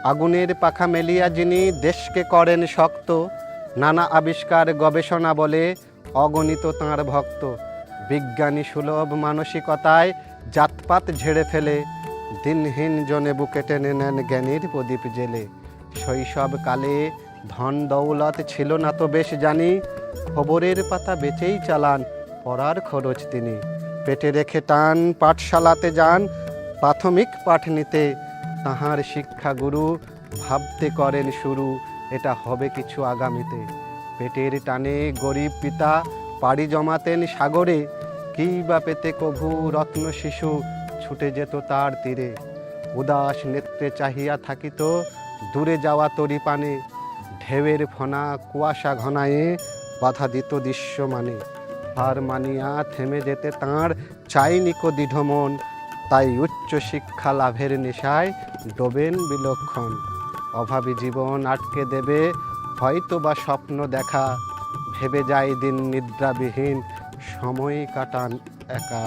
আগুনের পাখা মেলিয়া যিনি দেশকে করেন শক্ত, নানা আবিষ্কার গবেষণা বলে অগণিত তাঁর ভক্ত। বিজ্ঞানী সুলভ মানসিকতায় জাতপাত ঝেড়ে ফেলে, দিনহীন জনে বুকে টেনে নেন জ্ঞানীর প্রদীপ জেলে। শৈশবকালে ধন দৌলত ছিল না তো বেশ জানি, খবরের পাতা বেচেই চালান পড়ার খরচ তিনি। পেটে রেখে টান পাঠশালাতে যান প্রাথমিক পাঠ নিতে, তাহার শিক্ষাগুরু ভাবতে করেন শুরু এটা হবে কিছু আগামীতে। পেটের টানে গরিব পিতা পাড়ি জমাতেন সাগরে, কী বা পেতে কভু রত্ন শিশু ছুটে যেত তার তীরে। উদাস নেত্রে চাহিয়া থাকিত দূরে যাওয়া তরি পানে, ঢেউয়ের ফনা কুয়াশা ঘনায়ে বাধা দিত দৃশ্যমানে। হার মানিয়া থেমে যেতে তাঁর চাইনি কো দৃঢ় মন, তাই উচ্চ শিক্ষা লাভের নেশায় ডোবেন বিলক্ষণ। অভাবী জীবন আটকে দেবে হয়তো বা স্বপ্ন দেখা, ভেবে যায় দিন নিদ্রাবিহীন সময় কাটান একা।